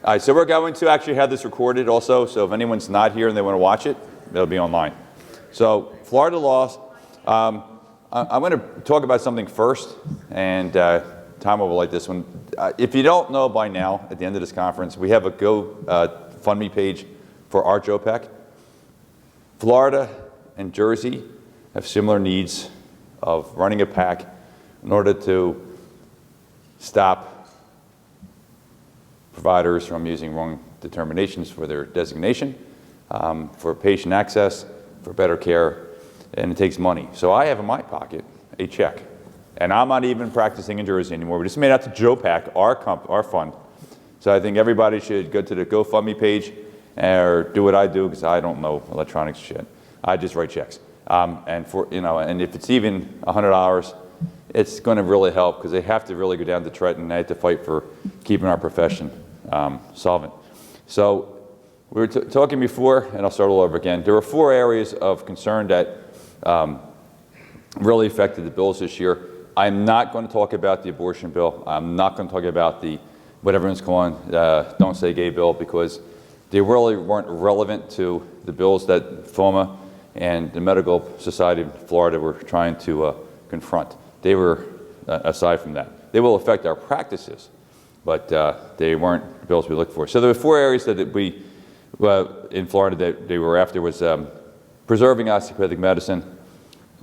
All right, so we're going to actually have this recorded also, so if anyone's not here and they want to watch it, it'll be online. So Florida laws, I'm going to talk about something first, and Tom will like this one. If you don't know by now, at the end of this conference, we have a GoFundMe page for our JOPEC. Florida and Jersey have similar needs of running a PAC in order to stop providers from using wrong determinations for their designation, for patient access, for better care, and it takes money. So I have in my pocket a check, and I'm not even practicing in Jersey anymore. We just made out to JOPEC, our fund. So I think everybody should go to the GoFundMe page or do what I do, because I don't know electronics shit. I just write checks. And if it's even $100, it's going to really help, because they have to really go down to Trenton and they have to fight for keeping our profession solvent. So we were talking before, and I'll start all over again. There were 4 areas of concern that really affected the bills this year. I'm not going to talk about the abortion bill. I'm not going to talk about the, what everyone's calling, Don't Say Gay bill, because they really weren't relevant to the bills that FOMA and the Medical Society of Florida were trying to confront. They were, aside from that. They will affect our practices, but they weren't the bills we looked for. So there were 4 areas that we, in Florida, that they were after was preserving osteopathic medicine,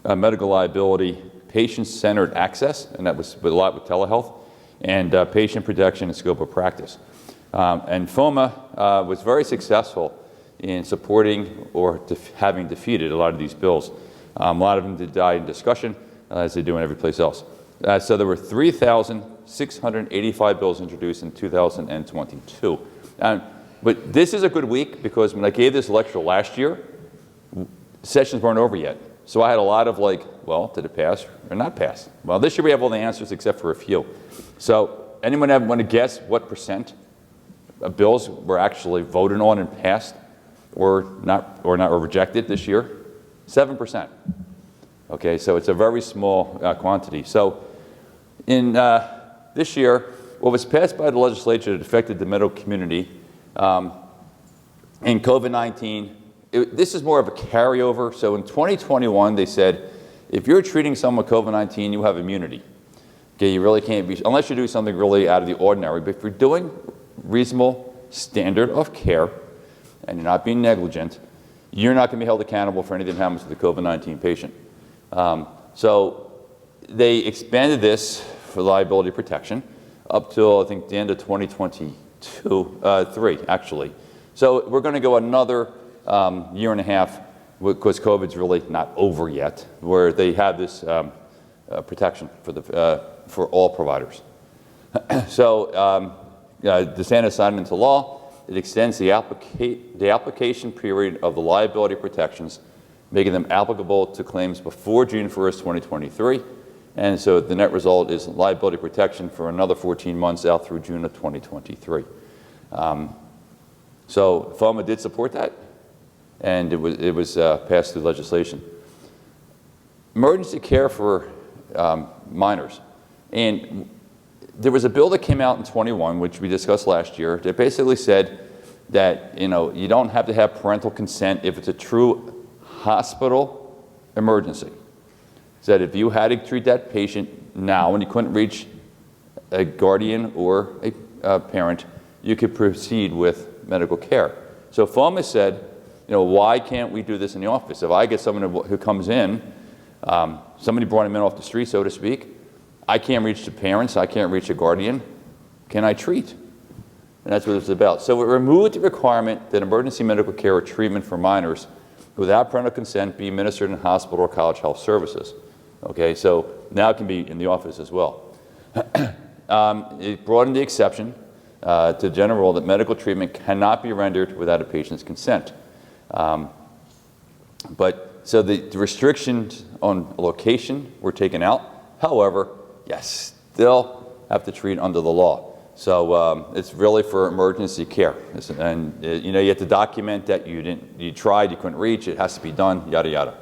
medical liability, patient-centered access, and that was a lot with telehealth, and patient protection and scope of practice. And FOMA was very successful in supporting or having defeated a lot of these bills. A lot of them did die in discussion, as they do in every place else. So there were 3,685 bills introduced in 2022. But this is a good week, because when I gave this lecture last year, sessions weren't over yet. So I had a lot of like, well, did it pass or not pass? Well, this year we have all the answers except for a few. So anyone want to guess what % of bills were actually voted on and passed or rejected this year? 7%. Okay, so it's a very small quantity. So in this year, what was passed by the legislature that affected the medical community in COVID-19, this is more of a carryover. So in 2021, they said, if you're treating someone with COVID-19, you have immunity. Okay, you really can't be, unless you do something really out of the ordinary. But if you're doing reasonable standard of care and you're not being negligent, you're not going to be held accountable for anything that happens to the COVID-19 patient. So they expanded this for liability protection up till, I think, the end of 2023, actually. So we're going to go another year and a half, because COVID's really not over yet, where they have this protection for all providers. So DeSantis signed into law. It extends the application period of the liability protections, making them applicable to claims before June 1st, 2023. And so the net result is liability protection for another 14 months out through June of 2023. So FOMA did support that, and it was passed through legislation. Emergency care for minors. And there was a bill that came out in 21, which we discussed last year, that basically said that you don't have to have parental consent if it's a true hospital emergency. Said if you had to treat that patient now and you couldn't reach a guardian or a parent, you could proceed with medical care. So FOMA said, why can't we do this in the office? If I get someone who comes in, somebody brought him in off the street, so to speak, I can't reach the parents, I can't reach a guardian, can I treat? And that's what it's about. So it removed the requirement that emergency medical care or treatment for minors without parental consent be administered in hospital or college health services. Okay, so now it can be in the office as well. It broadened the exception to the general rule that medical treatment cannot be rendered without a patient's consent. So the restrictions on location were taken out. You still have to treat under the law. So it's really for emergency care. And you have to document that you tried, you couldn't reach, it has to be done, yada, yada.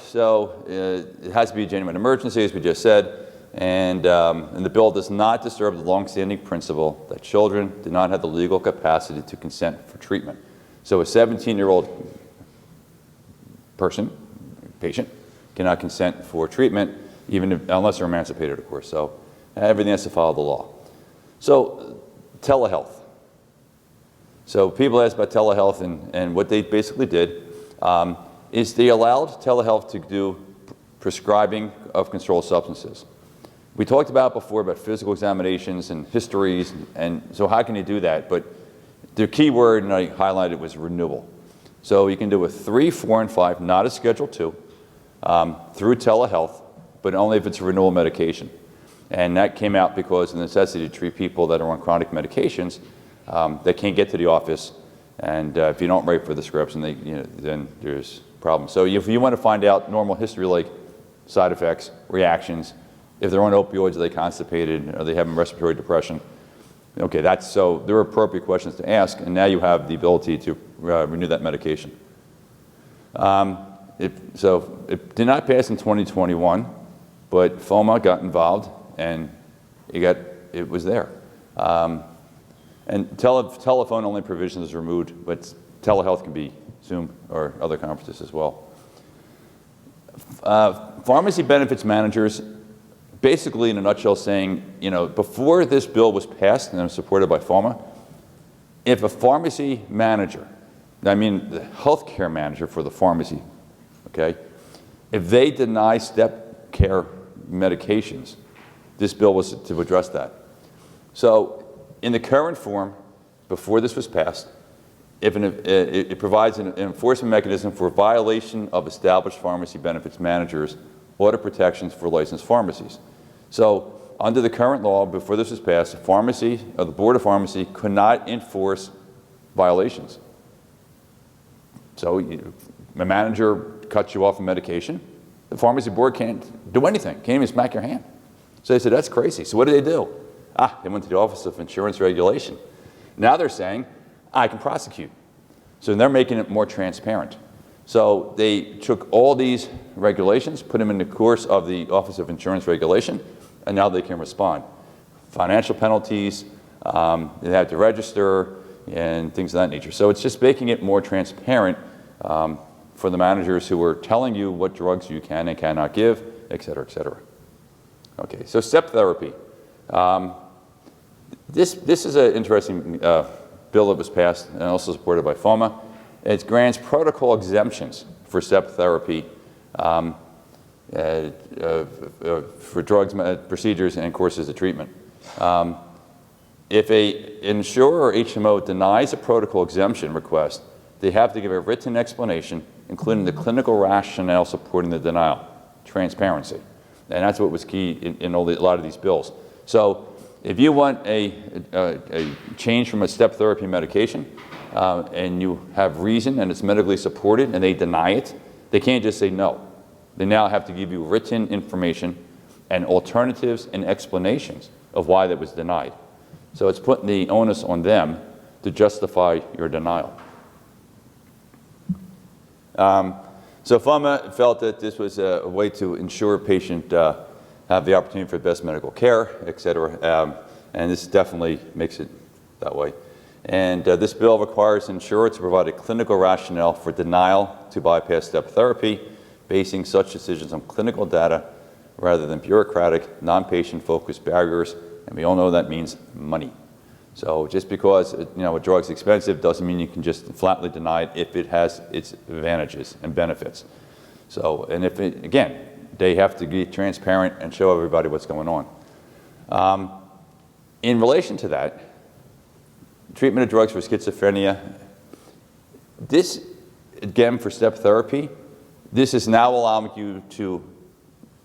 So it has to be a genuine emergency, as we just said. And the bill does not disturb the longstanding principle that children do not have the legal capacity to consent for treatment. So a 17-year-old patient, cannot consent for treatment, unless they're emancipated, of course. So everything has to follow the law. So telehealth. So people ask about telehealth, and what they basically did is they allowed telehealth to do prescribing of controlled substances. We talked about before about physical examinations and histories, and so how can you do that? But the key word, and I highlighted, was renewal. So you can do a 3, 4, and 5, not a Schedule II, through telehealth, but only if it's a renewal medication. And that came out because of the necessity to treat people that are on chronic medications that can't get to the office, and if you don't write for the scripts, and then there's problems. So if you want to find out normal history like side effects, reactions, if they're on opioids, are they constipated, are they having respiratory depression? Okay, so there are appropriate questions to ask, and now you have the ability to renew that medication. So it did not pass in 2021, but FOMA got involved, and it was there. And telephone-only provision is removed, but telehealth can be Zoom or other conferences as well. Pharmacy benefits managers, basically in a nutshell saying, before this bill was passed and was supported by FOMA, if a pharmacy manager, I mean the healthcare manager for the pharmacy, okay, if they deny step care medications, this bill was to address that. So in the current form, before this was passed, it provides an enforcement mechanism for violation of established pharmacy benefits managers' order protections for licensed pharmacies. So under the current law, before this was passed, the Board of Pharmacy could not enforce violations. So a manager cuts you off a medication, the pharmacy board can't do anything, can't even smack your hand. So they said, that's crazy. So what did they do? They went to the Office of Insurance Regulation. Now they're saying, I can prosecute. So they're making it more transparent. So they took all these regulations, put them in the course of the Office of Insurance Regulation, and now they can respond. Financial penalties, they have to register, and things of that nature. So it's just making it more transparent for the managers who are telling you what drugs you can and cannot give, et cetera, et cetera. Okay, so step therapy. This is an interesting bill that was passed and also supported by FOMA. It grants protocol exemptions for step therapy for drugs, procedures, and courses of treatment. If an insurer or HMO denies a protocol exemption request, they have to give a written explanation, including the clinical rationale supporting the denial, transparency. And that's what was key in a lot of these bills. So if you want a change from a step therapy medication and you have reason and it's medically supported and they deny it, they can't just say no. They now have to give you written information and alternatives and explanations of why that was denied. So it's putting the onus on them to justify your denial. So FOMA felt that this was a way to ensure a patient have the opportunity for best medical care, et cetera, and this definitely makes it that way. And this bill requires the insurer to provide a clinical rationale for denial to bypass step therapy, basing such decisions on clinical data rather than bureaucratic, non-patient focused barriers, and we all know that means money. So just because a drug's expensive doesn't mean you can just flatly deny it if it has its advantages and benefits. So, and again, they have to be transparent and show everybody what's going on. In relation to that, treatment of drugs for schizophrenia, this, again, for step therapy, this is now allowing you to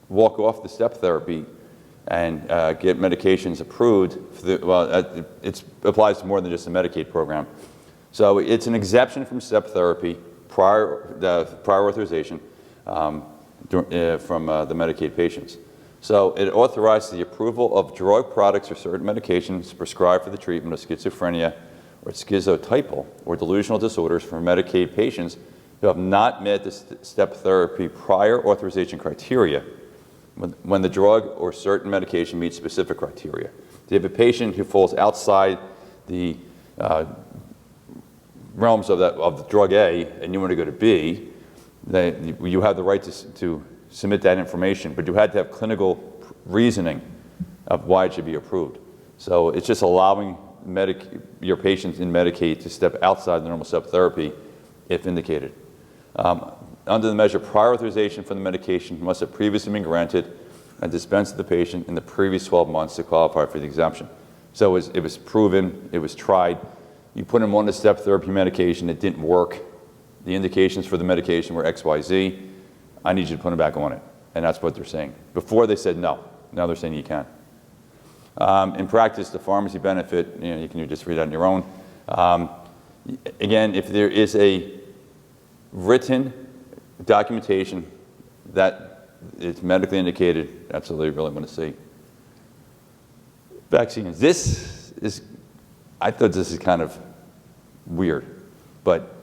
walk off the step therapy and get medications approved. It applies to more than just a Medicaid program. So it's an exemption from step therapy, prior authorization from the Medicaid patients. So it authorizes the approval of drug products or certain medications prescribed for the treatment of schizophrenia or schizotypal or delusional disorders for Medicaid patients who have not met the step therapy prior authorization criteria when the drug or certain medication meets specific criteria. If you have a patient who falls outside the realms of the drug A and you want to go to B, you have the right to submit that information, but you had to have clinical reasoning of why it should be approved. So it's just allowing your patients in Medicaid to step outside the normal step therapy if indicated. Under the measure, prior authorization for the medication must have previously been granted and dispensed to the patient in the previous 12 months to qualify for the exemption. So it was proven, it was tried. You put them on the step therapy medication, it didn't work. The indications for the medication were X, Y, Z. I need you to put them back on it. And that's what they're saying. Before they said no. Now they're saying you can. In practice, the pharmacy benefit, you can just read that on your own. Again, if there is a written documentation that is medically indicated, that's what they really want to see. Vaccines. I thought this is kind of weird, but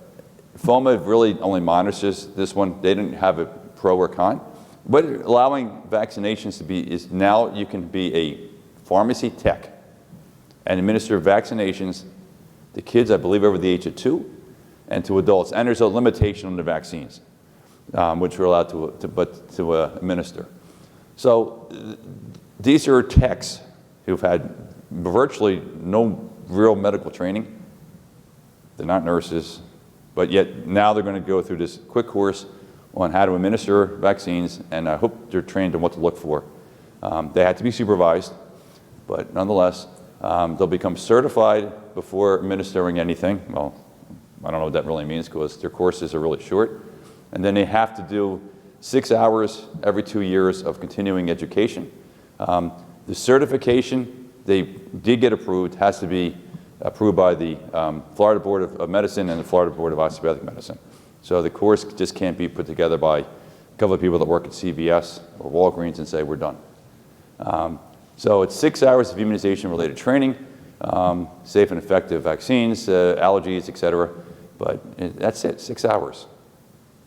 FOMA really only monitors this one. They didn't have a pro or con. What allowing vaccinations to be is now you can be a pharmacy tech and administer vaccinations to kids, I believe, over the age of 2 and to adults. And there's a limitation on the vaccines, which we're allowed to administer. So these are techs who've had virtually no real medical training. They're not nurses, but yet now they're going to go through this quick course on how to administer vaccines, and I hope they're trained on what to look for. They have to be supervised, but nonetheless, they'll become certified before administering anything. Well, I don't know what that really means because their courses are really short. And then they have to do 6 hours every 2 years of continuing education. The certification, they did get approved, has to be approved by the Florida Board of Medicine and the Florida Board of Osteopathic Medicine. So the course just can't be put together by a couple of people that work at CVS or Walgreens and say, we're done. So it's 6 hours of immunization-related training, safe and effective vaccines, allergies, et cetera. But that's it, 6 hours.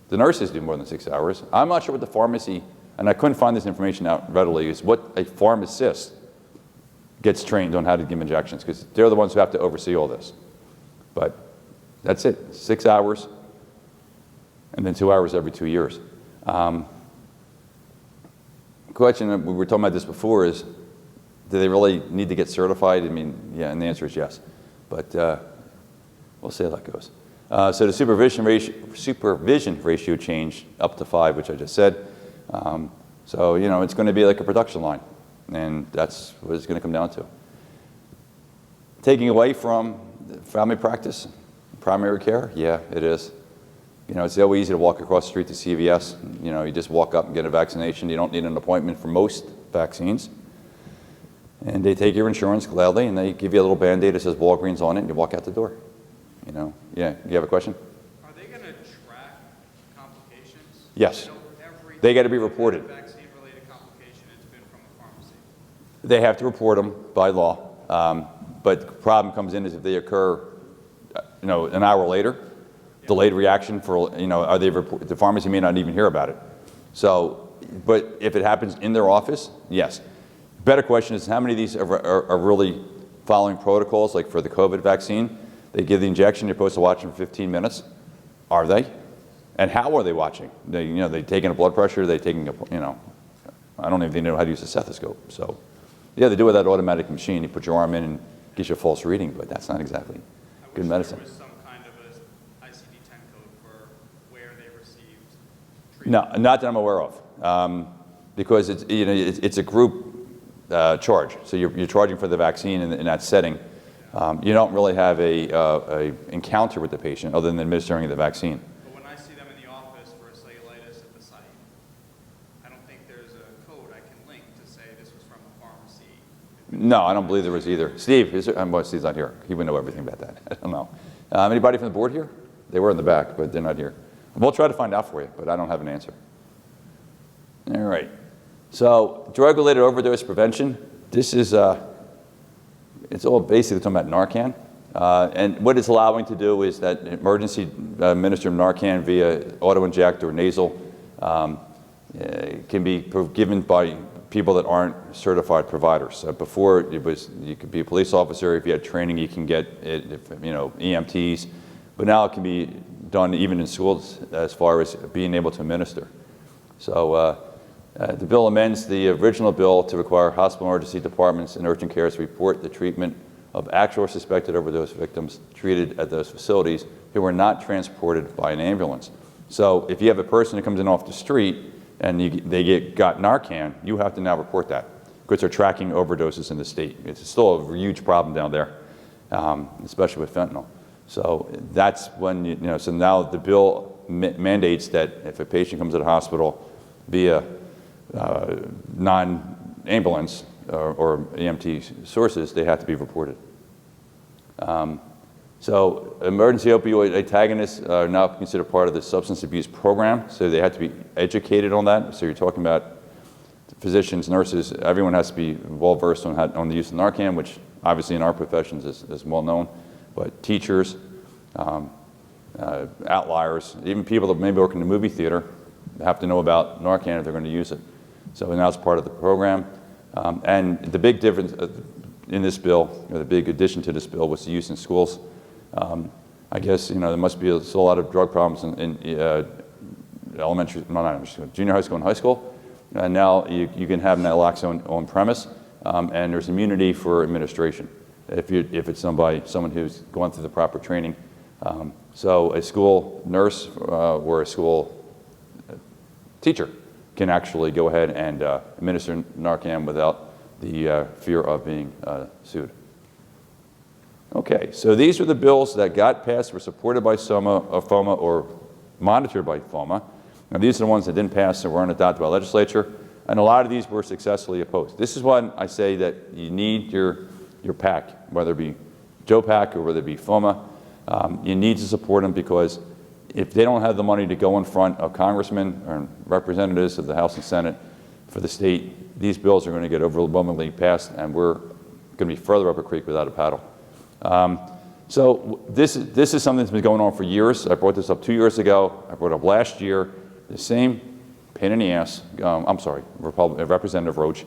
The nurses do more than 6 hours. I'm not sure what the pharmacy, and I couldn't find this information out readily, is what a pharmacist gets trained on how to give injections, because they're the ones who have to oversee all this. But that's it, 6 hours, and then 2 hours every 2 years. Question, we were talking about this before, is do they really need to get certified? I mean, yeah, and the answer is yes. But we'll see how that goes. So the supervision ratio changed up to 5, which I just said. So, it's going to be like a production line, and that's what it's going to come down to. Taking away from family practice, primary care, yeah, it is. It's so easy to walk across the street to CVS. You just walk up and get a vaccination. You don't need an appointment for most vaccines. And they take your insurance gladly, and they give you a little Band-Aid that says Walgreens on it, and you walk out the door. Yeah, you have a question? Are they going to track complications? Yes. They got to be reported. Vaccine-related complication, it's been from a pharmacy. They have to report them by law. But the problem comes in is if they occur, an hour later, delayed reaction for, the pharmacy may not even hear about it. So, but if it happens in their office, yes. Better question is how many of these are really following protocols, like for the COVID vaccine? They give the injection, you're supposed to watch them for 15 minutes. Are they? And how are they watching? They taking a blood pressure, they taking I don't even know how to use a stethoscope. So, yeah, they do it with that automatic machine. You put your arm in and gives you a false reading, but that's not exactly good medicine. There was some kind of a ICD-10 code for where they received treatment. No, not that I'm aware of, because it's a group charge. So you're charging for the vaccine in that setting. You don't really have a encounter with the patient other than administering the vaccine. But when I see them in the office for a cellulitis at the site, I don't think there's a code I can link to say this was from a pharmacy. No, I don't believe there was either. Steve, Steve's not here. He would know everything about that. I don't know. Anybody from the board here? They were in the back, but they're not here. We'll try to find out for you, but I don't have an answer. All right. So drug-related overdose prevention. This is, it's all basically talking about Narcan. And what it's allowing to do is that emergency administer Narcan via auto-inject or nasal. can be given by people that aren't certified providers. Before, it was, you could be a police officer. If you had training, you can get it, EMTs. But now it can be done even in schools as far as being able to administer. So the bill amends the original bill to require hospital emergency departments and urgent cares to report the treatment of actual or suspected overdose victims treated at those facilities who were not transported by an ambulance. So if you have a person that comes in off the street and they got Narcan, you have to now report that because they're tracking overdoses in the state. It's still a huge problem down there, especially with fentanyl. So that's when, so now the bill mandates that if a patient comes to the hospital via non-ambulance or EMT sources, they have to be reported. So emergency opioid antagonists are now considered part of the substance abuse program, so they have to be educated on that. So you're talking about physicians, nurses, everyone has to be well-versed on the use of Narcan, which obviously in our professions is well known, but teachers, outliers, even people that maybe work in the movie theater have to know about Narcan if they're going to use it. So now it's part of the program. And the big difference in this bill, or the big addition to this bill, was the use in schools. I guess, there must be still a lot of drug problems in elementary, no, not elementary school, junior high school and high school. And now you can have naloxone on premise, and there's immunity for administration if it's someone who's gone through the proper training. So a school nurse or a school teacher can actually go ahead and administer Narcan without the fear of being sued. Okay, so these are the bills that got passed, were supported by FOMA or monitored by FOMA. Now these are the ones that didn't pass and weren't adopted by legislature, and a lot of these were successfully opposed. This is when I say that you need your PAC, whether it be Joe PAC or whether it be FOMA. You need to support them because if they don't have the money to go in front of congressmen or representatives of the House and Senate for the state, these bills are going to get overwhelmingly passed, and we're going to be further up a creek without a paddle. So this is something that's been going on for years. I brought this up 2 years ago. I brought it up last year. The same pain in the ass. I'm sorry, Representative Roach.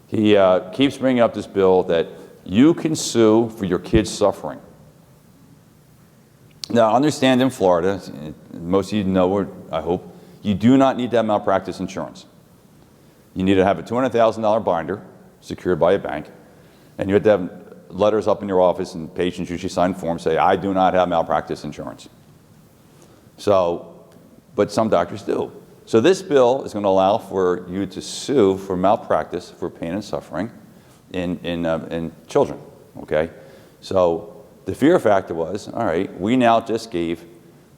He keeps bringing up this bill that you can sue for your kids suffering. Now, understand in Florida, most of you know, I hope, you do not need to have malpractice insurance. You need to have a $200,000 binder secured by a bank, and you have to have letters up in your office, and patients usually sign forms say, I do not have malpractice insurance. So, but some doctors do. So this bill is going to allow for you to sue for malpractice for pain and suffering in children, okay? So the fear factor was, all right, we now just gave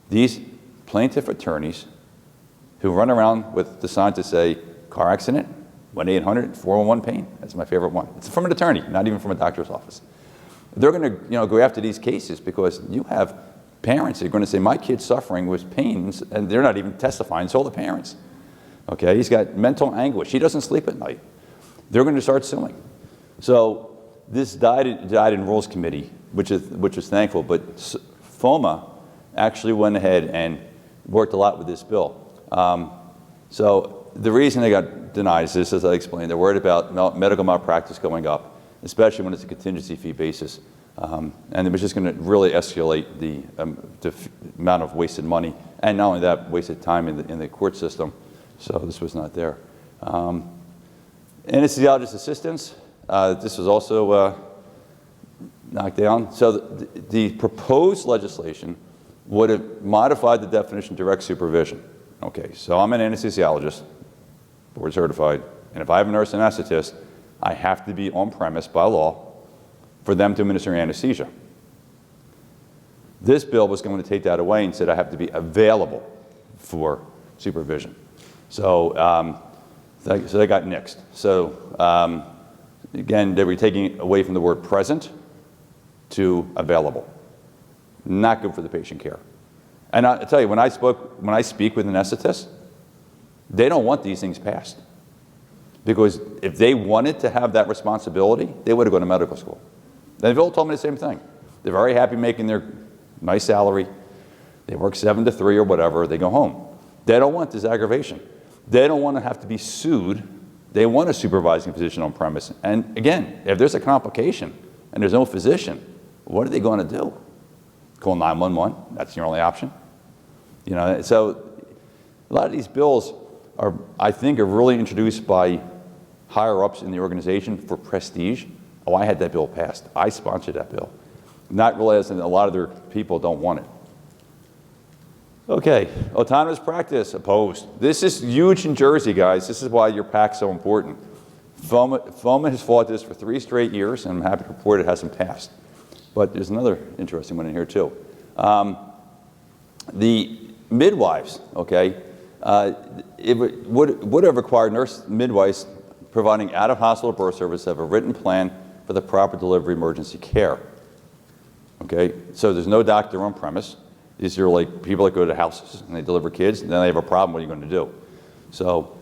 these plaintiff attorneys who run around with the sign to say, car accident, 1-800-411-PAIN. That's my favorite one. It's from an attorney, not even from a doctor's office. They're going to go after these cases because you have parents that are going to say, my kid's suffering with pains, and they're not even testifying, it's all the parents. Okay, he's got mental anguish. He doesn't sleep at night. They're going to start suing. So this died in Rules Committee, which is thankful, but FOMA actually went ahead and worked a lot with this bill. So the reason they got denied is this, as I explained, they're worried about medical malpractice going up, especially when it's a contingency fee basis. And it was just going to really escalate the amount of wasted money, and not only that, wasted time in the court system. So this was not there. Anesthesiologist assistants, this was also knocked down. So the proposed legislation would have modified the definition of direct supervision. Okay, so I'm an anesthesiologist, board certified, and if I have a nurse anesthetist, I have to be on premise by law for them to administer anesthesia. This bill was going to take that away and said I have to be available for supervision. So, so they got nixed. So again, they were taking away from the word present to available. Not good for the patient care. And I tell you, when I speak with anesthetists, they don't want these things passed. Because if they wanted to have that responsibility, they would have gone to medical school. They've all told me the same thing. They're very happy making their nice salary. They work 7 to 3 or whatever. They go home. They don't want this aggravation. They don't want to have to be sued. They want a supervising physician on premise. And again, if there's a complication and there's no physician, what are they going to do? Call 911, that's your only option. You know, so a lot of these bills are, I think, are really introduced by higher ups in the organization for prestige. Oh, I had that bill passed. I sponsored that bill. Not realizing that a lot of their people don't want it. Okay, autonomous practice, opposed. This is huge in Jersey, guys. This is why your PAC's so important. FOMA has fought this for 3 straight years, and I'm happy to report it hasn't passed. But there's another interesting one in here, too. The midwives, okay, it would have required nurse midwives providing out-of-hospital birth service to have a written plan for the proper delivery emergency care. Okay, so there's no doctor on premise. These are like people that go to houses and they deliver kids, and then they have a problem. What are you going to do? So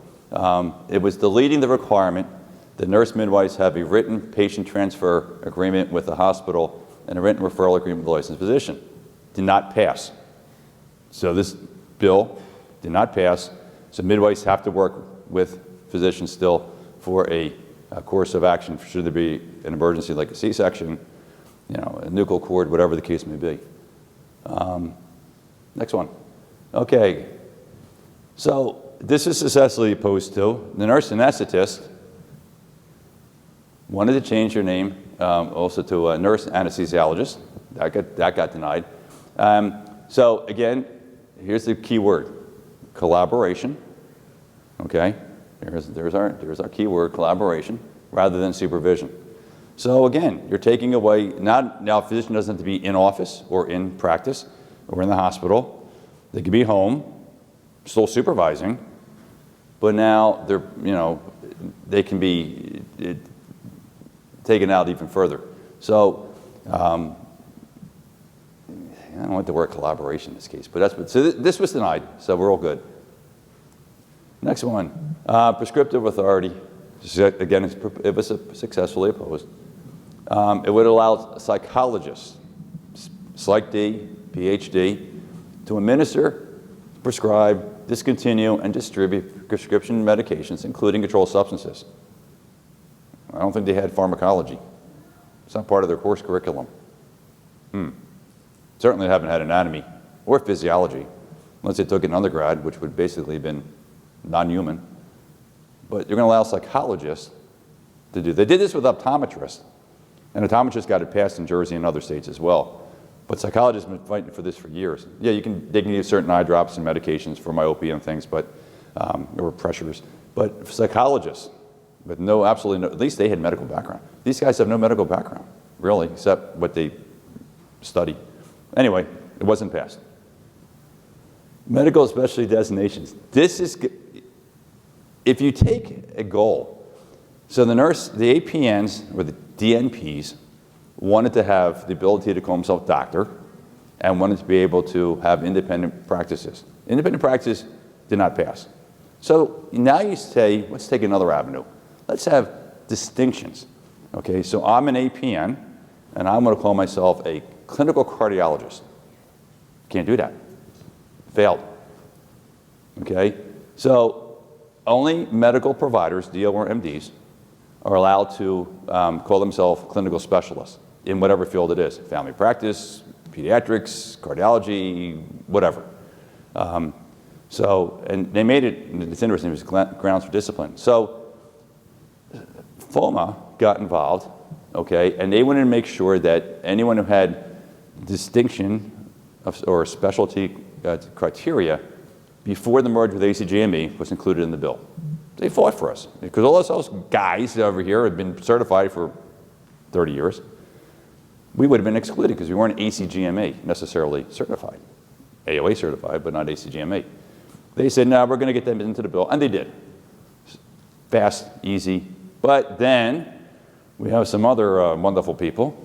it was deleting the requirement that nurse midwives have a written patient transfer agreement with the hospital and a written referral agreement with the licensed physician. Did not pass. So this bill did not pass. So midwives have to work with physicians still for a course of action should there be an emergency like a C-section, you know, a nuchal cord, whatever the case may be. Next one. Okay. So this is successfully opposed to. The nurse anesthetist wanted to change her name also to a nurse anesthesiologist. That got denied. So again, here's the key word: collaboration. Okay, there's our key word: collaboration, rather than supervision. So again, you're taking away, now a physician doesn't have to be in office or in practice or in the hospital. They could be home, still supervising, but now they're, you know, they can be taken out even further. So I don't want the word collaboration in this case, but so this was denied, so we're all good. Next one, prescriptive authority. Again, it was successfully opposed. It would allow psychologists, Psych D, PhD, to administer, prescribe, discontinue, and distribute prescription medications, including controlled substances. I don't think they had pharmacology. It's not part of their course curriculum. Certainly haven't had anatomy or physiology, unless they took it in undergrad, which would basically have been non-human. But you're going to allow psychologists to do. They did this with optometrists, and optometrists got it passed in Jersey and other states as well. But psychologists have been fighting for this for years. Yeah, they can use certain eye drops and medications for myopia and things, but or pressures. But psychologists, with absolutely no, at least they had medical background. These guys have no medical background, really, except what they study. Anyway, it wasn't passed. Medical specialty designations. This is, if you take a goal, so the APNs or the DNPs wanted to have the ability to call himself doctor and wanted to be able to have independent practices. Independent practice did not pass. So now you say, let's take another avenue. Let's have distinctions. Okay, so I'm an APN and I'm going to call myself a clinical cardiologist. Can't do that. Failed. Okay, so only medical providers, DO or MDs, are allowed to call themselves clinical specialists in whatever field it is: family practice, pediatrics, cardiology, whatever. So, and they made it, and it's interesting, it was grounds for discipline. So FOMA got involved, okay, and they wanted to make sure that anyone who had distinction or specialty criteria before the merger with ACGME was included in the bill. They fought for us, because all those guys over here have been certified for 30 years. We would have been excluded because we weren't ACGME necessarily certified. AOA certified, but not ACGME. They said, no, we're going to get them into the bill, and they did. Fast, easy. But then we have some other wonderful people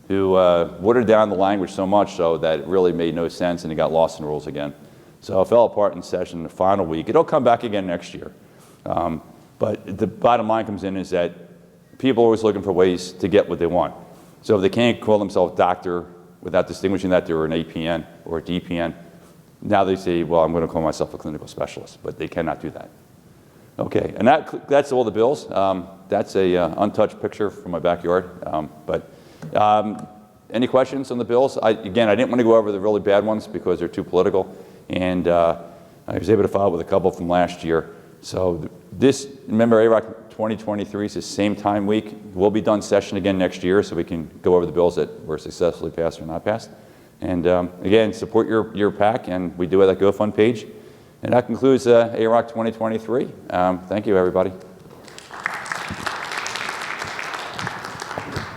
who watered down the language so much so that it really made no sense, and it got lost in the rules again. So it fell apart in session the final week. It'll come back again next year. But the bottom line comes in is that people are always looking for ways to get what they want. So if they can't call themselves doctor without distinguishing that they're an APN or a DPN, Now they say, well, I'm going to call myself a clinical specialist, but they cannot do that. Okay, and that's all the bills. That's a untouched picture from my backyard. Any questions on the bills? Again, I didn't want to go over the really bad ones because they're too political, and I was able to file with a couple from last year. So this, remember, AROC 2023 is the same time week. We'll be done session again next year, so we can go over the bills that were successfully passed or not passed. And again, support your PAC, and we do have that GoFund page. And that concludes AROC 2023. Thank you, everybody.